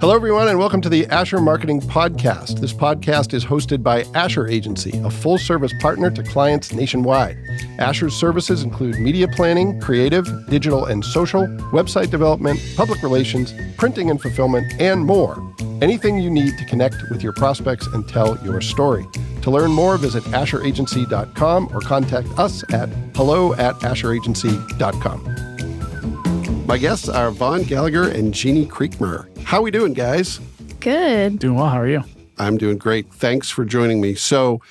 Hello, everyone, and welcome to the Asher Marketing Podcast. This podcast is hosted by Asher Agency, a full-service partner to clients nationwide. Asher's services include media planning, creative, digital and social, website development, public relations, printing and fulfillment, and more. Anything you need to connect with your prospects and tell your story. To learn more, visit asheragency.com or contact us at hello@asheragency.com. My guests are Vaughn, Gallagher, and Jeanie Creekmur. How we doing, guys? Good. Doing well. How are you? I'm doing great. Thanks for joining me. So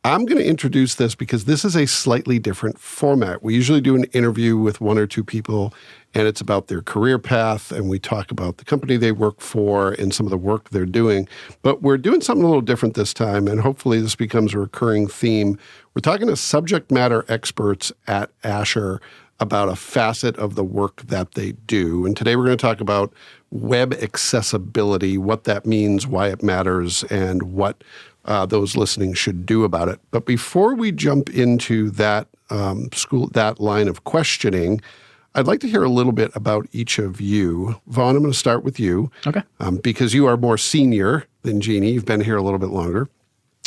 I'm going to introduce this because this is a slightly different format. We usually do an interview with one or two people, and it's about their career path, and we talk about the company they work for and some of the work they're doing. But we're doing something a little different this time, and hopefully this becomes a recurring theme. We're talking to subject matter experts at Asher about a facet of the work that they do. And today we're going to talk about web accessibility, what that means, why it matters, and what those listening should do about it. But before we jump into that that line of questioning, I'd like to hear a little bit about each of you. Vaughn, I'm going to start with you. Okay. Because you are more senior than Jeanie. You've been here a little bit longer.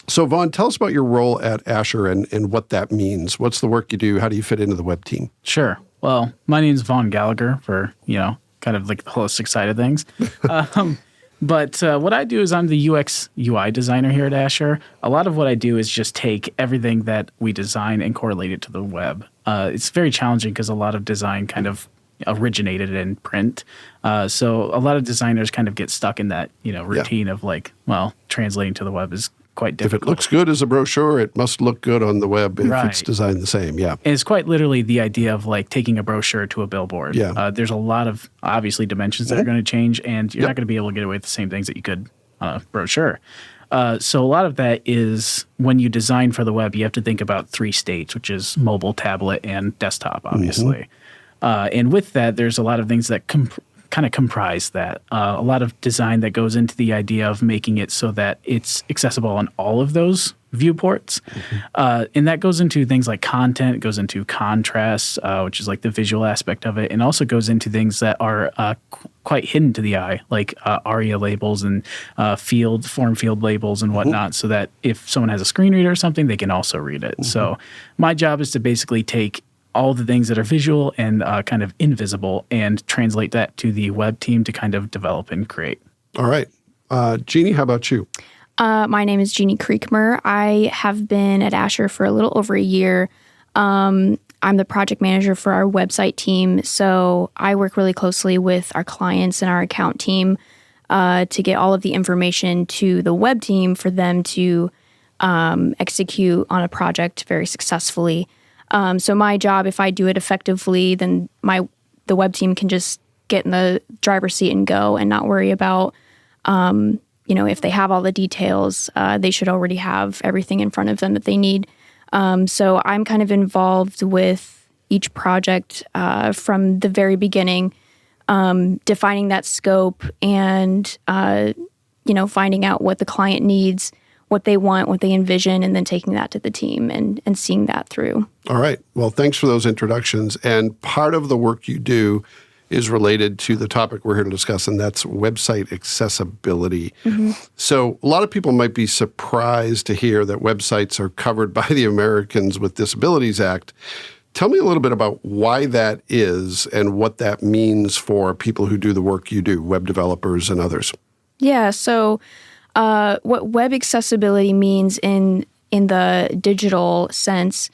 So Vaughn, tell us about your role at Asher and what that means. What's the work you do? How do you fit into the web team? Sure. Well, my name is Vaughn Gallagher for, kind of like the holistic side of things. But what I do is I'm the UX UI designer here at Asher. A lot of what I do is just take everything that we design and correlate it to the web. It's very challenging because a lot of design kind of originated in print. So a lot of designers kind of get stuck in that, routine of translating to the web is quite difficult. If it looks good as a brochure, it must look good on the web if Right. it's designed the same. Yeah. And it's quite literally the idea of like taking a brochure to a billboard. Yeah. There's a lot of obviously dimensions that are going to change, and you're not going to be able to get away with the same things that you could on a brochure. So a lot of that is when you design for the web, you have to think about three states, which is mobile, tablet, and desktop, obviously. And with that, there's a lot of things that kind of comprise that. A lot of design that goes into the idea of making it so that it's accessible on all of those viewports. And that goes into things like content, it goes into contrast, which is like the visual aspect of it, and also goes into things that are quite hidden to the eye, like ARIA labels and form field labels and whatnot, so that if someone has a screen reader or something, they can also read it. So my job is to basically take all the things that are visual and kind of invisible and translate that to the web team to kind of develop and create. All right. Jeanie, how about you? My name is Jeanie Creekmur. I have been at Asher for a little over a year. I'm the project manager for our website team, so I work really closely with our clients and our account team to get all of the information to the web team for them to execute on a project very successfully. So my job, if I do it effectively, then the web team can just get in the driver's seat and go and not worry about, if they have all the details, they should already have everything in front of them that they need. So I'm kind of involved with each project from the very beginning, defining that scope and, finding out what the client needs, what they want, what they envision, and then taking that to the team and seeing that through. All right. Well, thanks for those introductions. And part of the work you do is related to the topic we're here to discuss, and that's website accessibility. So a lot of people might be surprised to hear that websites are covered by the Americans with Disabilities Act. Tell me a little bit about why that is and what that means for people who do the work you do, web developers and others. Yeah, so what web accessibility means in the digital sense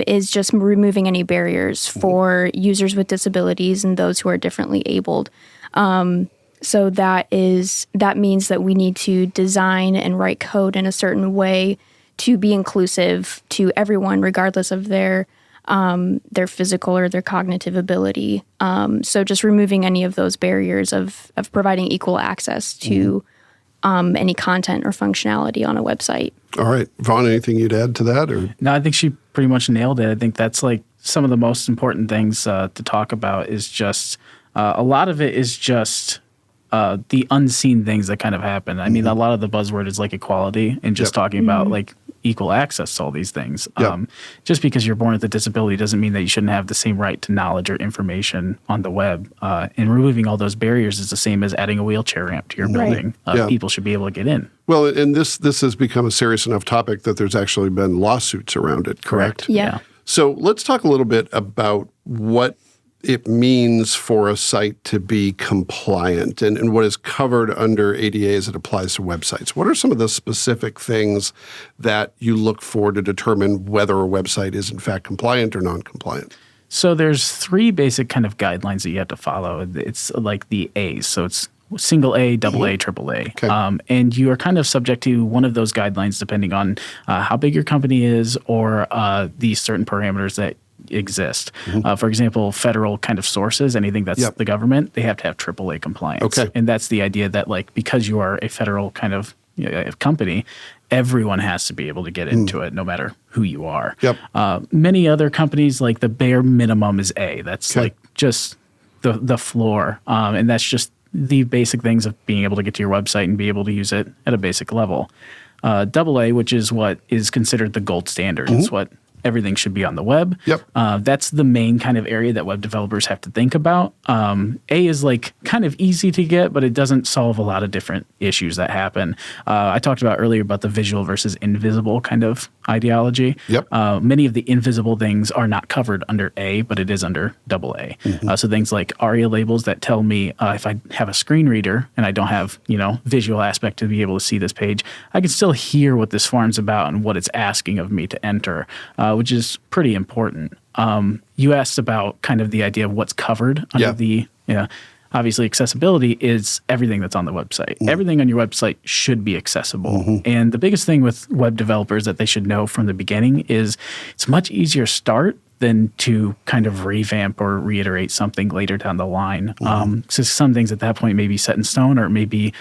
is just removing any barriers for users with disabilities and those who are differently abled. So that means that we need to design and write code in a certain way to be inclusive to everyone, regardless of their physical or their cognitive ability. So just removing any of those barriers of providing equal access to any content or functionality on a website. All right. Vaughn, anything you'd add to that? Or? No, I think she pretty much nailed it. I think that's like some of the most important things to talk about is just a lot of it is just the unseen things that kind of happen. I mean, a lot of the buzzword is like equality and just talking about like equal access to all these things. Yep. Just because you're born with a disability doesn't mean that you shouldn't have the same right to knowledge or information on the web. And removing all those barriers is the same as adding a wheelchair ramp to your building. Yeah. People should be able to get in. Well, and this has become a serious enough topic that there's actually been lawsuits around it, correct? Yeah. So let's talk a little bit about what it means for a site to be compliant and what is covered under ADA as it applies to websites. What are some of the specific things that you look for to determine whether a website is in fact compliant or non-compliant? So there's 3 basic kind of guidelines that you have to follow. It's like the A's. So it's single A, double A, triple A. Okay. And you are kind of subject to one of those guidelines depending on how big your company is or the certain parameters that exist. For example, federal kind of sources, anything that's the government, they have to have triple A compliance. Okay. And that's the idea that like because you are a federal kind of company, everyone has to be able to get into it no matter who you are. Yep. Many other companies, like the bare minimum is A. That's like just the floor. And that's just the basic things of being able to get to your website and be able to use it at a basic level. Double A, which is what is considered the gold standard. It's what everything should be on the web. Yep. That's the main kind of area that web developers have to think about. A is like kind of easy to get, but it doesn't solve a lot of different issues that happen. I talked about earlier about the visual versus invisible kind of ideology. Yep. Many of the invisible things are not covered under A, but it is under double A. So things like ARIA labels that tell me if I have a screen reader and I don't have, visual aspect to be able to see this page, I can still hear what this form's about and what it's asking of me to enter, which is pretty important. You asked about kind of the idea of what's covered under the, obviously accessibility is everything that's on the website. Everything on your website should be accessible. And the biggest thing with web developers that they should know from the beginning is it's much easier to start than to kind of revamp or reiterate something later down the line. So some things at that point may be set in stone or maybe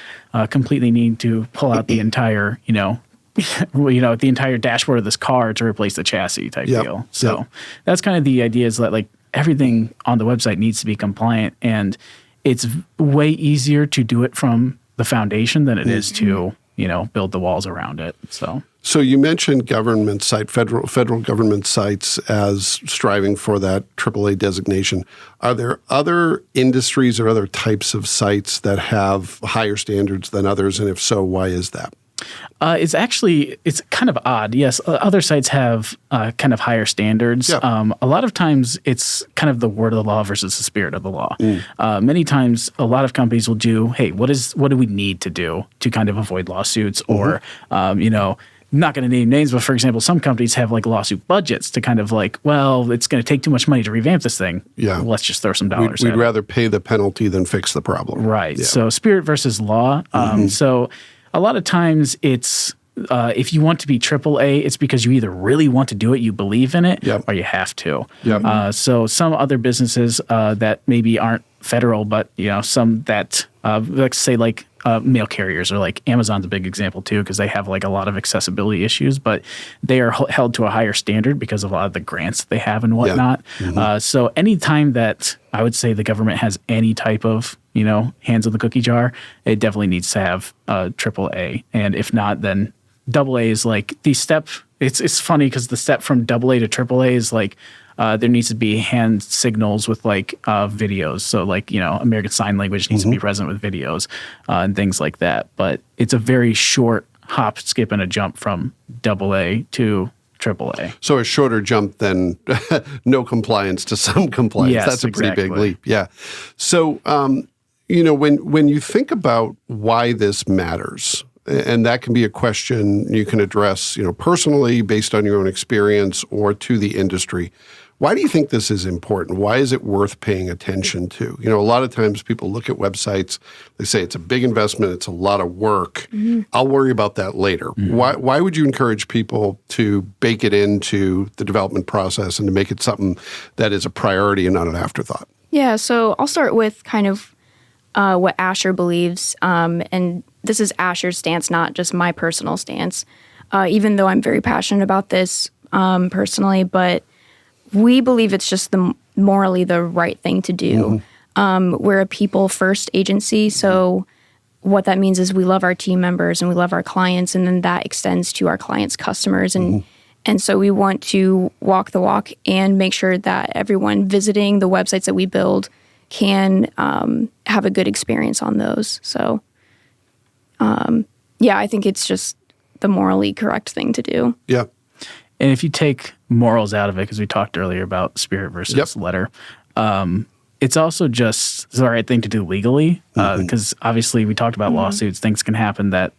completely need to pull out the entire, the entire dashboard of this car to replace the chassis type deal. So that's kind of the idea is that like everything on the website needs to be compliant, and it's way easier to do it from the foundation than it is to, build the walls around it. So you mentioned government site, federal government sites as striving for that AAA designation. Are there other industries or other types of sites that have higher standards than others? And if so, why is that? It's kind of odd. Yes, other sites have kind of higher standards. Yeah. A lot of times it's kind of the word of the law versus the spirit of the law. Many times a lot of companies will do, hey, what do we need to do to kind of avoid lawsuits or, not going to name names, but for example, some companies have like lawsuit budgets to kind of like, well, it's going to take too much money to revamp this thing. Yeah. Let's just throw some dollars We'd rather pay the penalty than fix the problem. Right. Yeah. So spirit versus law. So a lot of times it's if you want to be AAA, it's because you either really want to do it, you believe in it, or you have to. So some other businesses that maybe aren't federal, but some that let's say like mail carriers, or like Amazon's a big example too, because they have like a lot of accessibility issues, but they are held to a higher standard because of a lot of the grants that they have and whatnot. So anytime that I would say the government has any type of hands on the cookie jar, it definitely needs to have AAA, and if not, then AA is like the step. It's funny because the step from AA to AAA is like there needs to be hand signals with like videos. So like American Sign Language needs to be present with videos and things like that. But it's a very short hop, skip, and a jump from AA to AAA. So a shorter jump than no compliance to some compliance. Yes, that's a pretty big leap. Yeah. So when you think about why this matters. And that can be a question you can address, personally based on your own experience or to the industry. Why do you think this is important? Why is it worth paying attention to? A lot of times people look at websites, they say it's a big investment, it's a lot of work. I'll worry about that later. Why would you encourage people to bake it into the development process and to make it something that is a priority and not an afterthought? Yeah, so I'll start with kind of what Asher believes, and this is Asher's stance, not just my personal stance, even though I'm very passionate about this personally, but we believe it's just morally the right thing to do. We're a people-first agency, so what that means is we love our team members and we love our clients, and then that extends to our clients' customers. And so we want to walk the walk and make sure that everyone visiting the websites that we build can have a good experience on those. So, I think it's just the morally correct thing to do. Yeah. And if you take morals out of it, because we talked earlier about spirit versus letter, it's also just the right thing to do legally, because obviously we talked about lawsuits. Things can happen that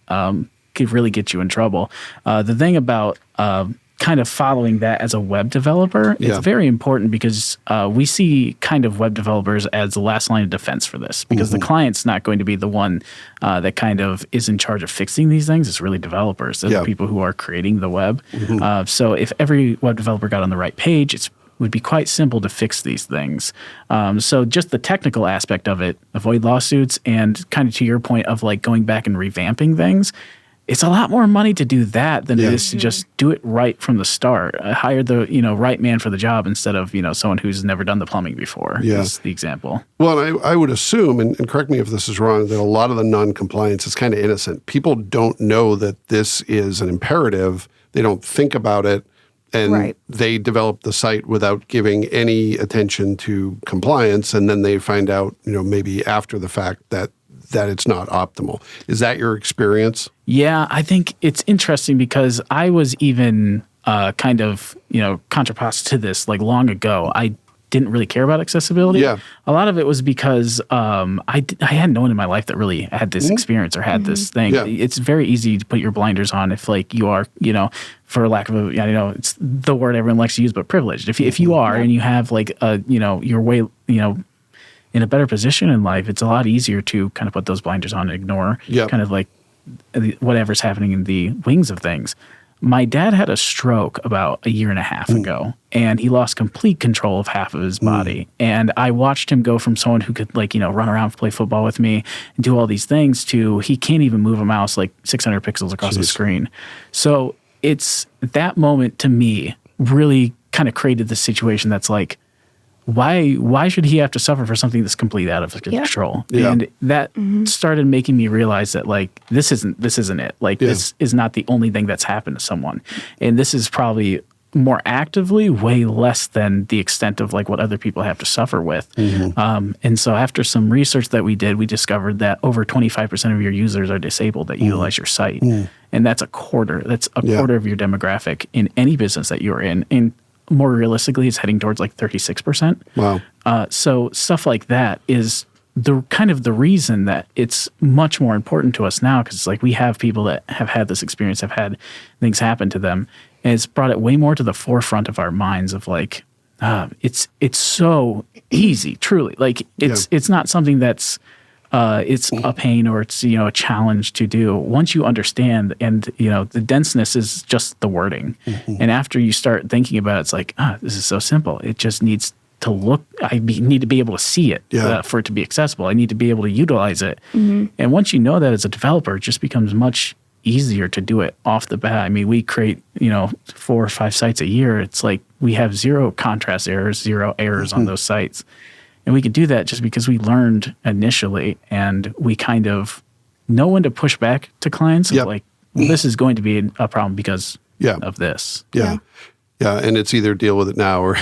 could really get you in trouble. The thing about kind of following that as a web developer, it's very important because we see kind of web developers as the last line of defense for this, because the client's not going to be the one that kind of is in charge of fixing these things. It's really developers. They're the people who are creating the web. So if every web developer got on the right page, it would be quite simple to fix these things. So just the technical aspect of it, avoid lawsuits, and kind of to your point of like going back and revamping things, it's a lot more money to do that than it is to just do it right from the start. Hire the right man for the job instead of someone who's never done the plumbing before. Is the example. Well, and I would assume, and correct me if this is wrong, that a lot of the non-compliance is kind of innocent. People don't know that this is an imperative. They don't think about it, and they develop the site without giving any attention to compliance, and then they find out, maybe after the fact that it's not optimal. Is that your experience? Yeah, I think it's interesting because I was even kind of, contrapost to this like long ago. I didn't really care about accessibility. Yeah. A lot of it was because I had no one in my life that really had this experience or had this thing. Yeah. It's very easy to put your blinders on if like you are, for lack of a, it's the word everyone likes to use, but privileged. If you are and you have like your way, in a better position in life, it's a lot easier to kind of put those blinders on and ignore kind of like whatever's happening in the wings of things. My dad had a stroke about a year and a half ago, and he lost complete control of half of his body. And I watched him go from someone who could like, run around, play football with me and do all these things to he can't even move a mouse like 600 pixels across the screen. So it's that moment to me really kind of created this situation that's like, why should he have to suffer for something that's completely out of control? Yeah. And that started making me realize that like this isn't it. Like this is not the only thing that's happened to someone. And this is probably more actively way less than the extent of like what other people have to suffer with. And so after some research that we did, we discovered that over 25% of your users are disabled that utilize your site. And that's a quarter. That's a quarter of your demographic in any business that you're in. And more realistically, it's heading towards like 36%. Wow. So stuff like that is the kind of the reason that it's much more important to us now, because it's like we have people that have had this experience, have had things happen to them, and it's brought it way more to the forefront of our minds of like, it's so easy, truly. Like it's not something that's it's a pain or it's a challenge to do. Once you understand, and the denseness is just the wording, and after you start thinking about it, it's like this is so simple. It just needs to look. Need to be able to see it for it to be accessible. I need to be able to utilize it. And once you know that as a developer, it just becomes much easier to do it off the bat. I mean, we create 4 or 5 sites a year. It's like we have 0 contrast errors, 0 errors on those sites. And we could do that just because we learned initially, and we kind of know when to push back to clients. Like, well, this is going to be a problem because of this. Yeah, and it's either deal with it now or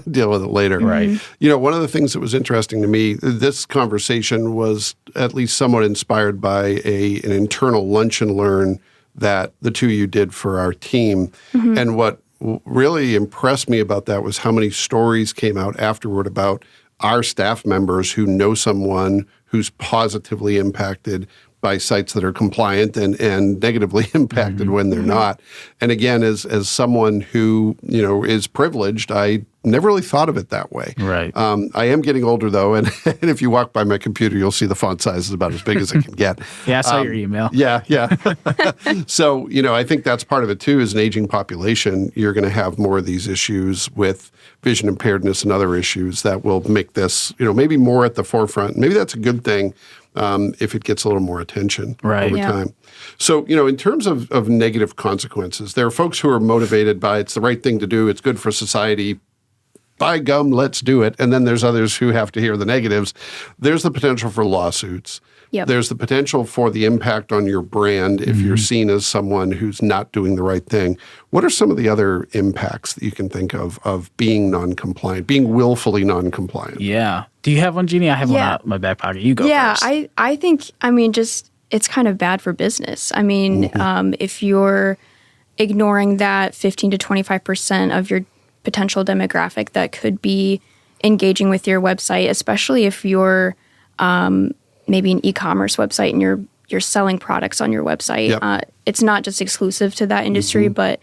deal with it later. Right. One of the things that was interesting to me, this conversation was at least somewhat inspired by an internal lunch and learn that the two of you did for our team. And what really impressed me about that was how many stories came out afterward about our staff members who know someone who's positively impacted by sites that are compliant and negatively impacted when they're not. And again, as someone who, is privileged, I never really thought of it that way. Right. I am getting older, though, and if you walk by my computer, you'll see the font size is about as big as it can get. I saw your email. Yeah. So, I think that's part of it, too, is an aging population. You're going to have more of these issues with vision impairedness and other issues that will make this, maybe more at the forefront. Maybe that's a good thing if it gets a little more attention over time. So, in terms of negative consequences, there are folks who are motivated by it's the right thing to do, it's good for society, by gum, let's do it. And then there's others who have to hear the negatives. There's the potential for lawsuits. Yep. There's the potential for the impact on your brand if you're seen as someone who's not doing the right thing. What are some of the other impacts that you can think of being non-compliant, being willfully non-compliant? Yeah. Do you have one, Jeannie? I have one out in my back pocket. You go first. I think, just it's kind of bad for business. If you're ignoring that 15 to 25% of your potential demographic that could be engaging with your website, especially if you're maybe an e-commerce website and you're selling products on your website. Yep. It's not just exclusive to that industry, but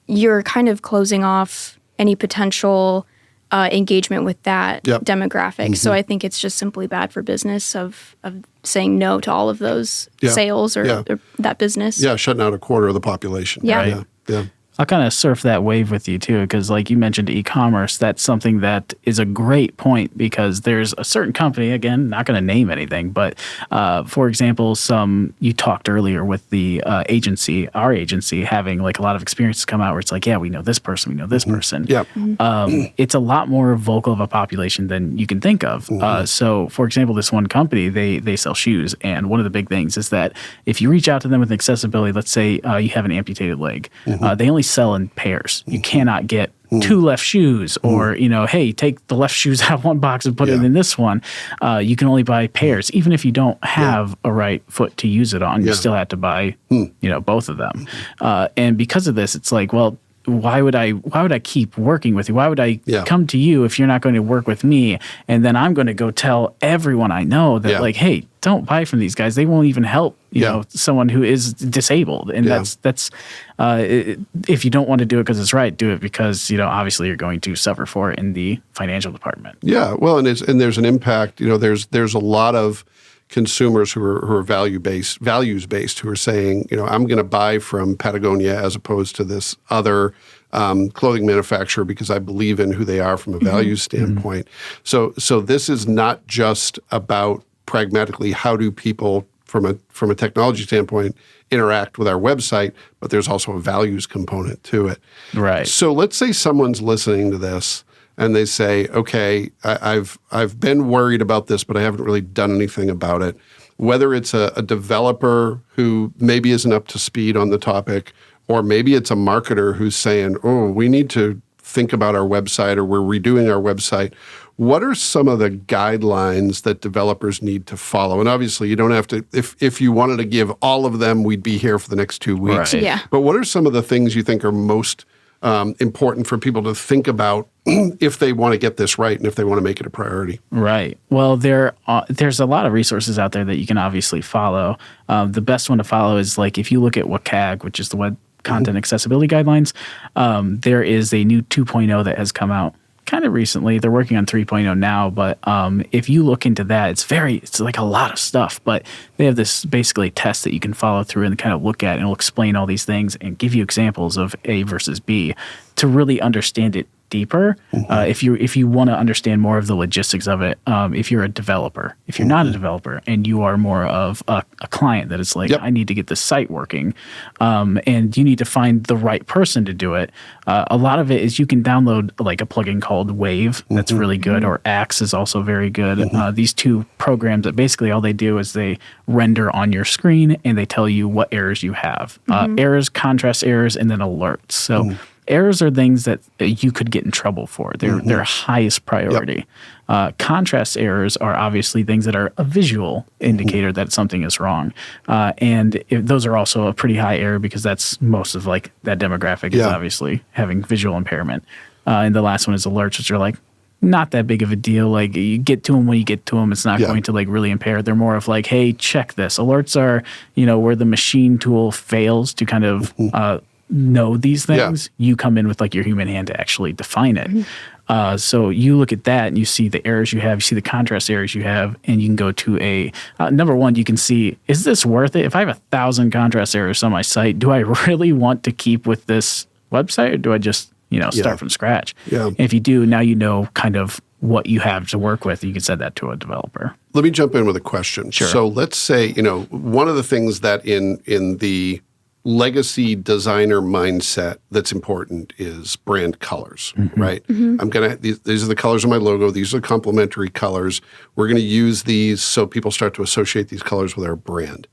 you're kind of closing off any potential engagement with that demographic. So I think it's just simply bad for business of saying no to all of those sales or that business. Yeah, shutting out a quarter of the population. Yeah. Right. Yeah. I'll kind of surf that wave with you too, because like you mentioned e-commerce, that's something that is a great point because there's a certain company, again, not going to name anything, but for example, you talked earlier with the our agency having like a lot of experiences come out where it's like, yeah, we know this person, we know this person. Yep. It's a lot more vocal of a population than you can think of. So for example, this one company, they sell shoes. And one of the big things is that if you reach out to them with accessibility, let's say you have an amputated leg, they only sell in pairs. You cannot get two left shoes or, hey, take the left shoes out of one box and put it in this one. You can only buy pairs. Even if you don't have a right foot to use it on, you still have to buy, both of them. And because of this, it's like, well, why would I keep working with you? Why would I come to you if you're not going to work with me? And then I'm going to go tell everyone I know that like, hey, don't buy from these guys. They won't even help, someone who is disabled. And that's if you don't want to do it because it's right, do it because, obviously you're going to suffer for it in the financial department. Yeah. Well, and there's an impact, there's a lot of consumers who are values-based, who are saying, I'm going to buy from Patagonia as opposed to this other clothing manufacturer because I believe in who they are from a values standpoint. So this is not just about pragmatically how do people from a technology standpoint interact with our website, but there's also a values component to it. Right. So let's say someone's listening to this and they say, okay, I've been worried about this, but I haven't really done anything about it. Whether it's a developer who maybe isn't up to speed on the topic, or maybe it's a marketer who's saying, oh, we need to think about our website or we're redoing our website. What are some of the guidelines that developers need to follow? And obviously, you don't have to, if you wanted to give all of them, we'd be here for the next 2 weeks. Right. Yeah. But what are some of the things you think are most important for people to think about if they want to get this right and if they want to make it a priority? Right. Well, there's a lot of resources out there that you can obviously follow. The best one to follow is like if you look at WCAG, which is the Web Content Accessibility Guidelines, there is a new 2.0 that has come out kind of recently. They're working on 3.0 now, but if you look into that, it's like a lot of stuff, but they have this basically test that you can follow through and kind of look at, and it'll explain all these things and give you examples of A versus B to really understand it deeper. If you want to understand more of the logistics of it, if you're a developer, if you're not a developer and you are more of a client that is like, I need to get this site working, and you need to find the right person to do it. A lot of it is you can download like a plugin called Wave that's really good, or Axe is also very good. These two programs that basically all they do is they render on your screen and they tell you what errors you have. Errors, contrast errors, and then alerts. So errors are things that you could get in trouble for. They're highest priority. Contrast errors are obviously things that are a visual indicator that something is wrong. And those are also a pretty high error because that's most of like that demographic is obviously having visual impairment. And the last one is alerts, which are like not that big of a deal. Like you get to them when you get to them. It's not going to like really impair. They're more of like, hey, check this. Alerts are, where the machine tool fails to kind of know these things, you come in with like your human hand to actually define it. So you look at that and you see the errors you have, you see the contrast errors you have, and you can go to number one, you can see, is this worth it? If I have 1,000 contrast errors on my site, do I really want to keep with this website, or do I just, start from scratch? And if you do, now you know kind of what you have to work with. You can send that to a developer. Let me jump in with a question. Sure. So let's say, one of the things that in the legacy designer mindset that's important is brand colors, right? These are the colors of my logo. These are complementary colors. We're going to use these so people start to associate these colors with our brand.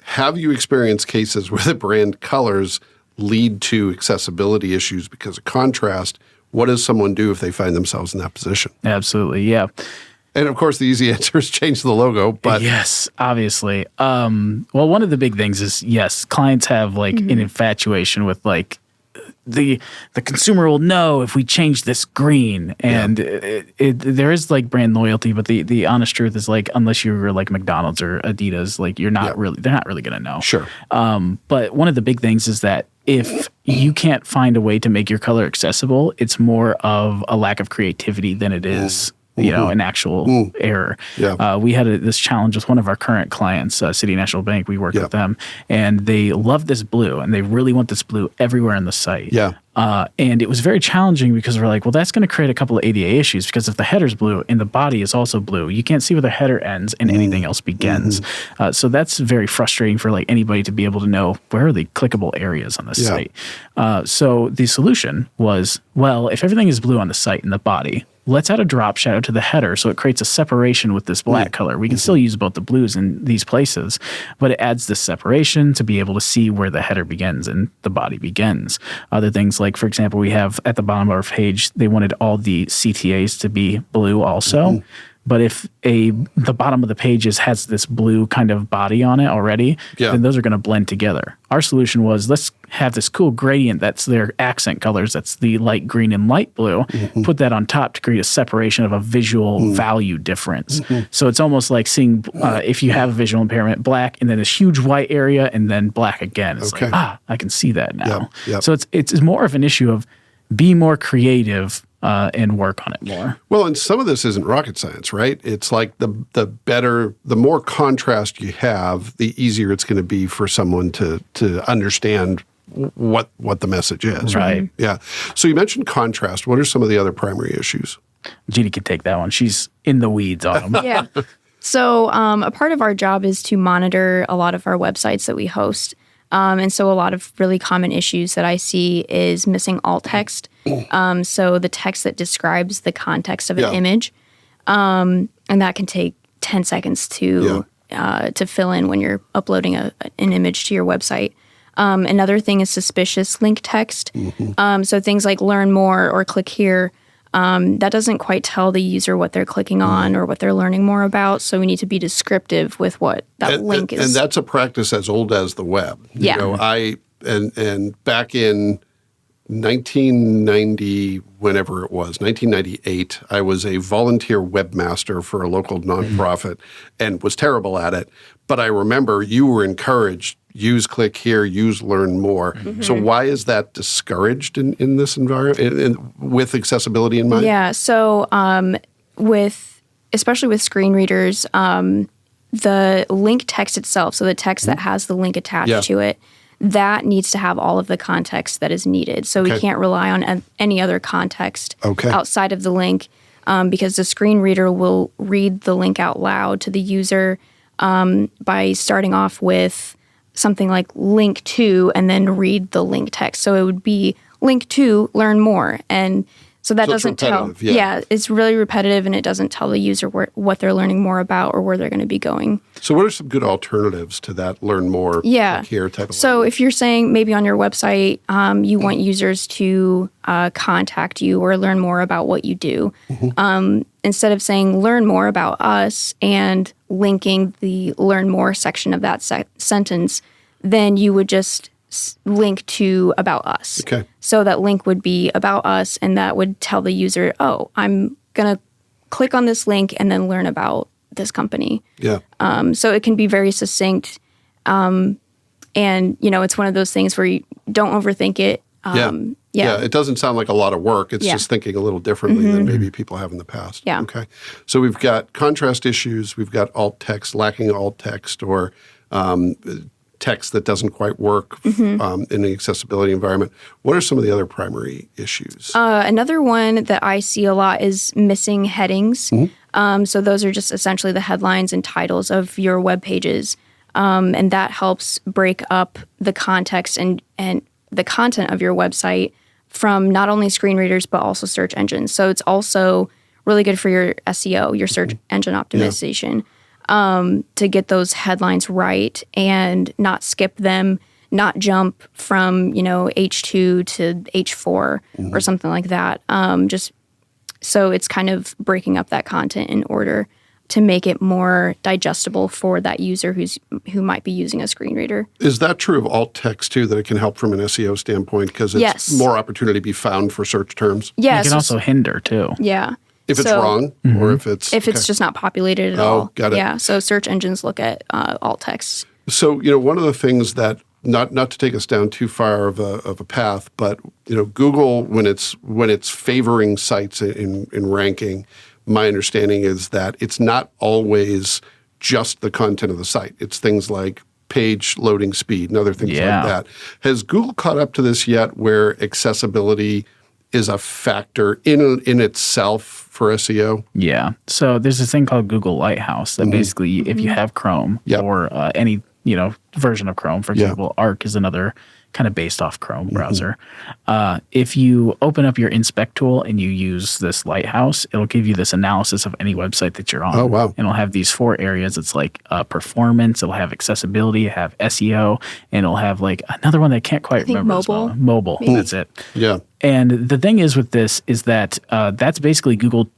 Have you experienced cases where the brand colors lead to accessibility issues because of contrast? What does someone do if they find themselves in that position? Absolutely, yeah. And of course, the easy answer is change the logo. But yes, obviously. Well, one of the big things is, yes, clients have like an infatuation with like the consumer will know if we change this green, and there is like brand loyalty, but the honest truth is like unless you're like McDonald's or Adidas, like they're not really gonna know. Sure. But one of the big things is that if you can't find a way to make your color accessible, it's more of a lack of creativity than it is an actual error. Yeah. We had this challenge with one of our current clients, City National Bank. We worked with them, and they love this blue, and they really want this blue everywhere on the site. Yeah. And it was very challenging because we're like, well, that's going to create a couple of ADA issues because if the header's blue and the body is also blue, you can't see where the header ends and anything else begins. So that's very frustrating for like anybody to be able to know where are the clickable areas on the site. So the solution was, well, if everything is blue on the site and the body, let's add a drop shadow to the header so it creates a separation with this black color. We can still use both the blues in these places, but it adds this separation to be able to see where the header begins and the body begins. Other things like, for example, we have at the bottom of our page, they wanted all the CTAs to be blue also. But if the bottom of the pages has this blue kind of body on it already, then those are going to blend together. Our solution was let's have this cool gradient that's their accent colors. That's the light green and light blue. Put that on top to create a separation of a visual value difference. So it's almost like seeing if you have a visual impairment, black and then this huge white area and then black again. It's like, I can see that now. So it's more of an issue of be more creative and work on it more. Well, and some of this isn't rocket science, right? It's like the more contrast you have, the easier it's going to be for someone to understand what the message is. Right. Yeah. So you mentioned contrast. What are some of the other primary issues? Jeanie can take that one. She's in the weeds on them. Yeah. So a part of our job is to monitor a lot of our websites that we host. And so a lot of really common issues that I see is missing alt text. So the text that describes the context of an image. And that can take 10 seconds to fill in when you're uploading an image to your website. Another thing is suspicious link text. So things like learn more or click here. That doesn't quite tell the user what they're clicking on or what they're learning more about. So we need to be descriptive with what that link is. And that's a practice as old as the web. You know, and back in 1990, whenever it was, 1998, I was a volunteer webmaster for a local nonprofit and was terrible at it. But I remember you were encouraged, use click here, use learn more. So why is that discouraged in this environment with accessibility in mind? Yeah, so especially with screen readers, the link text itself, so the text that has the link attached to it, that needs to have all of the context that is needed. So we can't rely on any other context outside of the link because the screen reader will read the link out loud to the user by starting off with something like link to and then read the link text. So it would be link to learn more. And so that doesn't tell. Yeah, it's really repetitive and it doesn't tell the user what they're learning more about or where they're going to be going. So what are some good alternatives to that learn more click here type of So if you're saying maybe on your website you want users to contact you or learn more about what you do, instead of saying learn more about us and linking the learn more section of that sentence, then you would just link to about us. Okay. So that link would be about us and that would tell the user, oh, I'm going to click on this link and then learn about this company. Yeah. So it can be very succinct. And, it's one of those things where you don't overthink it. Yeah, it doesn't sound like a lot of work. It's just thinking a little differently than maybe people have in the past. Yeah. Okay. So we've got contrast issues. We've got alt text, lacking alt text, or text that doesn't quite work in an accessibility environment. What are some of the other primary issues? Another one that I see a lot is missing headings. So those are just essentially the headlines and titles of your web pages. And that helps break up the context and the content of your website from not only screen readers, but also search engines. So it's also really good for your SEO, your search engine optimization, to get those headlines right and not skip them, not jump from, H2 to H4 or something like that. Just so it's kind of breaking up that content in order to make it more digestible for that user who might be using a screen reader. Is that true of alt text too, that it can help from an SEO standpoint because it's more opportunity to be found for search terms? Yes. It can also hinder too. Yeah. If it's wrong or if it's... If it's just not populated at all. Got it. Yeah, so search engines look at alt text. So, one of the things that, not to take us down too far of a path, but, Google, when it's favoring sites in ranking, my understanding is that it's not always just the content of the site. It's things like page loading speed and other things like that. Has Google caught up to this yet where accessibility is a factor in itself for SEO? Yeah. So there's this thing called Google Lighthouse that basically, if you have Chrome or any version of Chrome, for example, Arc is another kind of based off Chrome browser. If you open up your inspect tool and you use this Lighthouse, it'll give you this analysis of any website that you're on. Oh, wow. And it'll have these 4 areas. It's like performance, it'll have accessibility, it'll have SEO, and it'll have like another one that I can't quite remember. Mobile. Mobile, that's it. Yeah. And the thing is with this is that that's basically Google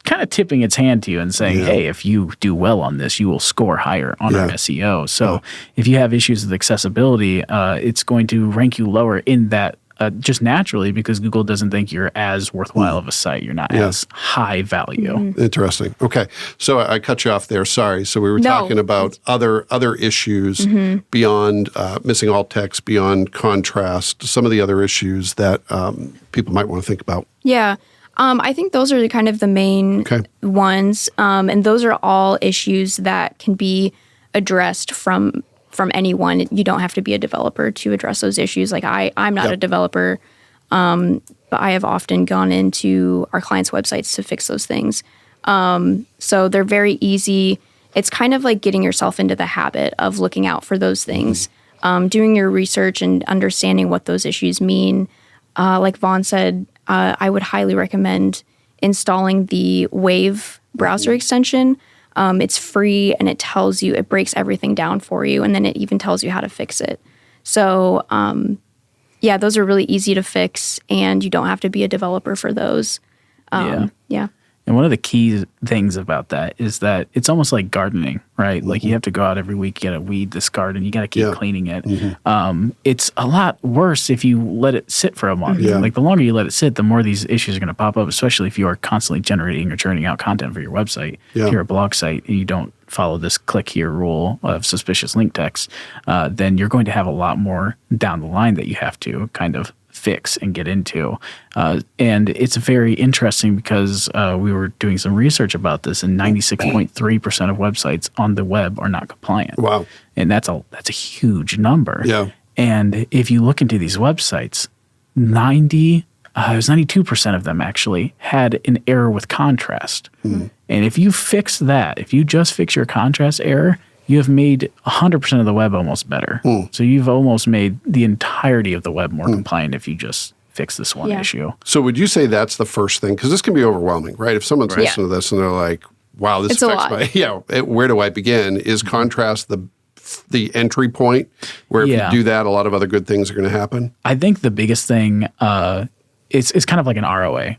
kind of tipping its hand to you and saying, hey, if you do well on this, you will score higher on our SEO. So if you have issues with accessibility, it's going to rank you lower in that just naturally because Google doesn't think you're as worthwhile of a site. You're not as high value. Interesting. Okay. So I cut you off there. Sorry. So we were talking about other issues beyond missing alt text, beyond contrast, some of the other issues that people might want to think about. Yeah. I think those are kind of the main ones. And those are all issues that can be addressed from anyone. You don't have to be a developer to address those issues. Like I'm not a developer, but I have often gone into our clients' websites to fix those things. So they're very easy. It's kind of like getting yourself into the habit of looking out for those things, doing your research and understanding what those issues mean. Like Vaughn said, I would highly recommend installing the Wave browser extension. It's free and it breaks everything down for you, and then it even tells you how to fix it. So, those are really easy to fix, and you don't have to be a developer for those. Yeah. And one of the key things about that is that it's almost like gardening, right? Like you have to go out every week, you got to weed this garden, you got to keep cleaning it. It's a lot worse if you let it sit for a month. Like the longer you let it sit, the more these issues are going to pop up, especially if you are constantly generating or churning out content for your website. If you're a blog site and you don't follow this click here rule of suspicious link text, then you're going to have a lot more down the line that you have to kind of fix and get into. And it's very interesting because we were doing some research about this, and 96.3% of websites on the web are not compliant. Wow. And that's a huge number. Yeah. And if you look into these websites, 92% of them actually had an error with contrast. And if you fix that, if you just fix your contrast error, you have made 100% of the web almost better. So you've almost made the entirety of the web more compliant if you just fix this one issue. So would you say that's the first thing? Because this can be overwhelming, right? If someone's listening to this and they're like, wow, this affects my... where do I begin? Is contrast the entry point where if you do that, a lot of other good things are going to happen? I think the biggest thing... it's kind of like an ROI.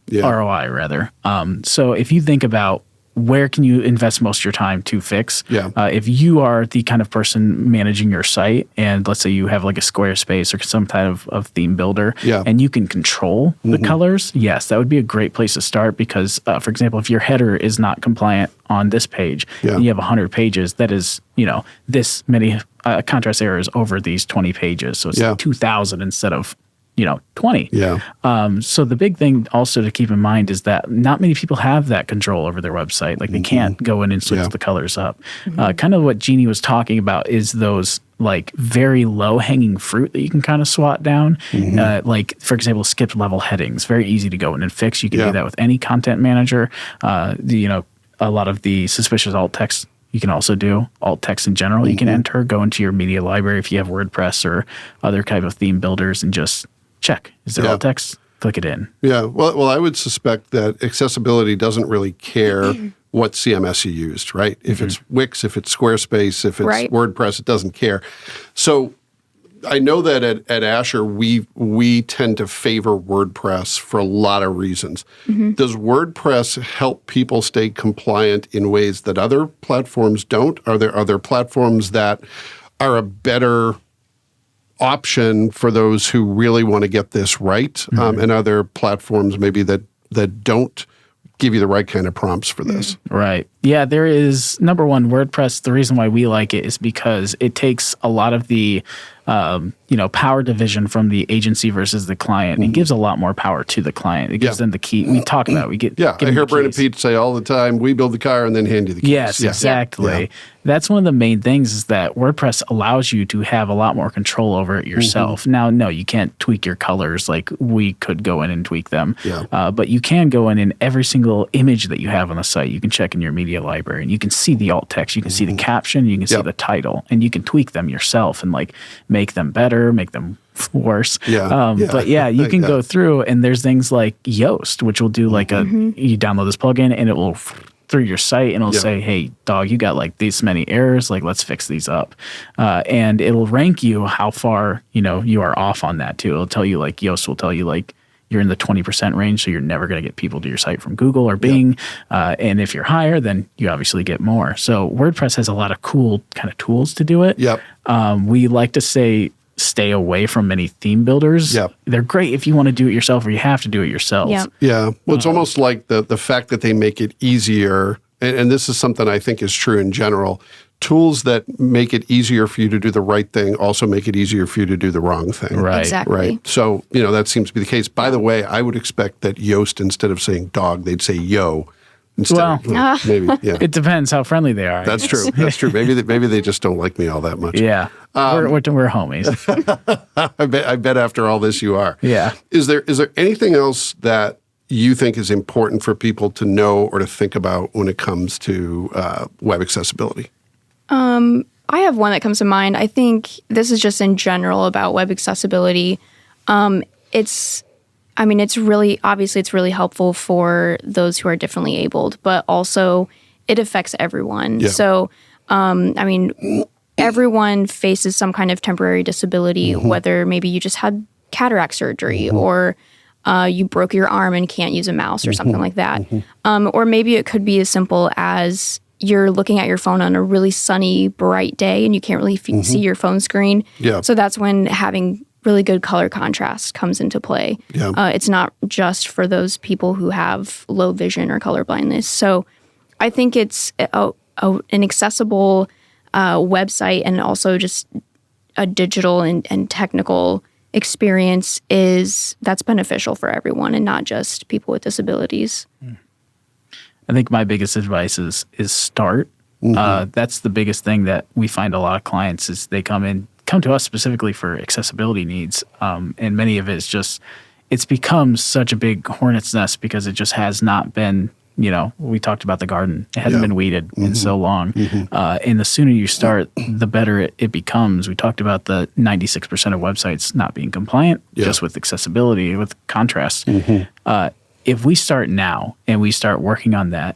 So if you think about where can you invest most of your time to fix? If you are the kind of person managing your site, and let's say you have like a Squarespace or some type of theme builder, and you can control the colors, yes, that would be a great place to start because, for example, if your header is not compliant on this page, and you have 100 pages, that is, this many contrast errors over these 20 pages. So it's 2,000 instead of 20. So the big thing also to keep in mind is that not many people have that control over their website. Like they can't go in and switch the colors up. Kind of what Jeanie was talking about is those like very low hanging fruit that you can kind of swat down. Like for example, skipped level headings, very easy to go in and fix. You can do that with any content manager. A lot of the suspicious alt text You can also do alt text in general. You can enter, go into your media library if you have WordPress or other type of theme builders and just check. Is there alt text? Click it in. Yeah. Well, I would suspect that accessibility doesn't really care what CMS you used, right? If it's Wix, if it's Squarespace, if it's WordPress, it doesn't care. So I know that at Asher, we tend to favor WordPress for a lot of reasons. Does WordPress help people stay compliant in ways that other platforms don't? Are there other platforms that are a better option for those who really want to get this right, and other platforms maybe that don't give you the right kind of prompts for this? Right. Yeah, there is, number one, WordPress. The reason why we like it is because it takes a lot of the power division from the agency versus the client. It gives a lot more power to the client. It gives them the key. We talk about it. I hear Brent and Pete say all the time, we build the car and then hand you the keys. Yes, exactly. Yeah. That's one of the main things is that WordPress allows you to have a lot more control over it yourself. Now, no, you can't tweak your colors like we could go in and tweak them. But you can go in every single image that you have on the site. You can check in your media library and you can see the alt text. You can see the caption. You can see the title. And you can tweak them yourself and make them better, make them worse. But you can go through and there's things like Yoast, which will do you download this plugin and it will through your site and it'll say, hey, dog, you got these many errors. Let's fix these up. And it'll rank you how far, you are off on that too. It'll tell you Yoast will tell you you're in the 20% range, so you're never going to get people to your site from Google or Bing. And if you're higher, then you obviously get more. So WordPress has a lot of cool kind of tools to do it. We like to stay away from many theme builders. They're great if you want to do it yourself or you have to do it yourself. Well, it's almost like the fact that they make it easier, and this is something I think is true in general. Tools that make it easier for you to do the right thing also make it easier for you to do the wrong thing. Right. Exactly. Right. So, that seems to be the case. By the way, I would expect that Yoast, instead of saying dog, they'd say yo. Maybe, It depends how friendly they are. That's true. That's true. Maybe they just don't like me all that much. Yeah. We're homies. I bet after all this you are. Yeah. Is there anything else that you think is important for people to know or to think about when it comes to web accessibility? I have one that comes to mind. I think this is just in general about web accessibility. It's really helpful for those who are differently abled, but also it affects everyone. So, everyone faces some kind of temporary disability, whether maybe you just had cataract surgery or you broke your arm and can't use a mouse or something like that. Or maybe it could be as simple as you're looking at your phone on a really sunny, bright day and you can't really see your phone screen. So that's when having really good color contrast comes into play. It's not just for those people who have low vision or color blindness. So I think it's an accessible website and also just a digital and technical experience that's beneficial for everyone and not just people with disabilities. I think my biggest advice is start. That's the biggest thing that we find a lot of clients is they come to us specifically for accessibility needs. And many of it's become such a big hornet's nest because it just has not been, we talked about the garden. It hasn't been weeded in so long. And the sooner you start, the better it becomes. We talked about the 96% of websites not being compliant just with accessibility, with contrast. If we start now and we start working on that,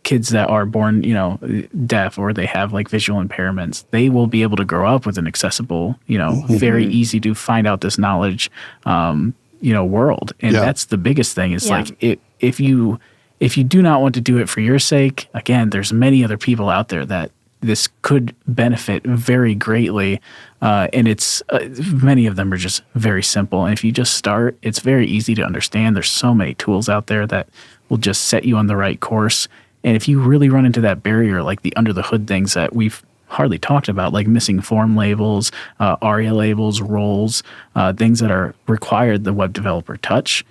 kids that are born, deaf or they have visual impairments, they will be able to grow up with an accessible, very easy to find out this knowledge, world. And that's the biggest thing is if you do not want to do it for your sake, again, there's many other people out there that this could benefit very greatly. And it's many of them are just very simple. And if you just start, it's very easy to understand. There's so many tools out there that will just set you on the right course. And if you really run into that barrier, like the under the hood things that we've hardly talked about, like missing form labels, ARIA labels, roles, things that are required the web developer touch.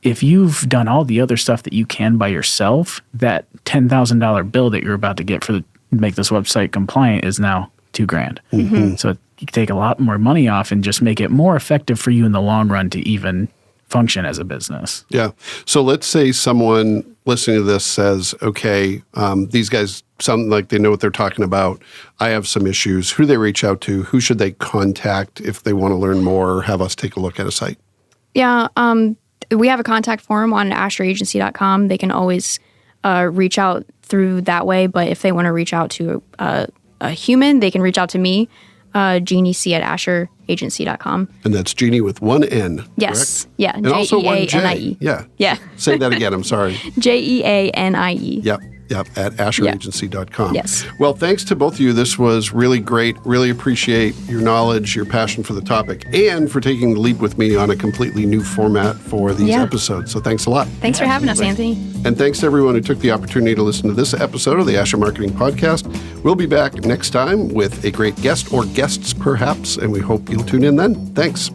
If you've done all the other stuff that you can by yourself, that $10,000 bill that you're about to get for make this website compliant is now $2,000. So you take a lot more money off and just make it more effective for you in the long run to even function as a business. Yeah. So let's say someone listening to this says, okay, these guys sound like they know what they're talking about. I have some issues. Who do they reach out to? Who should they contact if they want to learn more or have us take a look at a site? Yeah. We have a contact form on asheragency.com. They can always reach out through that way. But if they want to reach out to a human, they can reach out to me, Jeanie C at asheragency.com. And that's Jeanie with one N. Yes. Correct? Yeah. And also one J. Jeanie. Yeah. Yeah. Say that again. I'm sorry. Jeanie. Yep. At asheragency.com. Yes. Well, thanks to both of you. This was really great. Really appreciate your knowledge, your passion for the topic, and for taking the lead with me on a completely new format for these episodes. So thanks a lot. Thanks for having us, Anthony. And thanks to everyone who took the opportunity to listen to this episode of the Asher Marketing Podcast. We'll be back next time with a great guest or guests, perhaps, and we hope you'll tune in then. Thanks.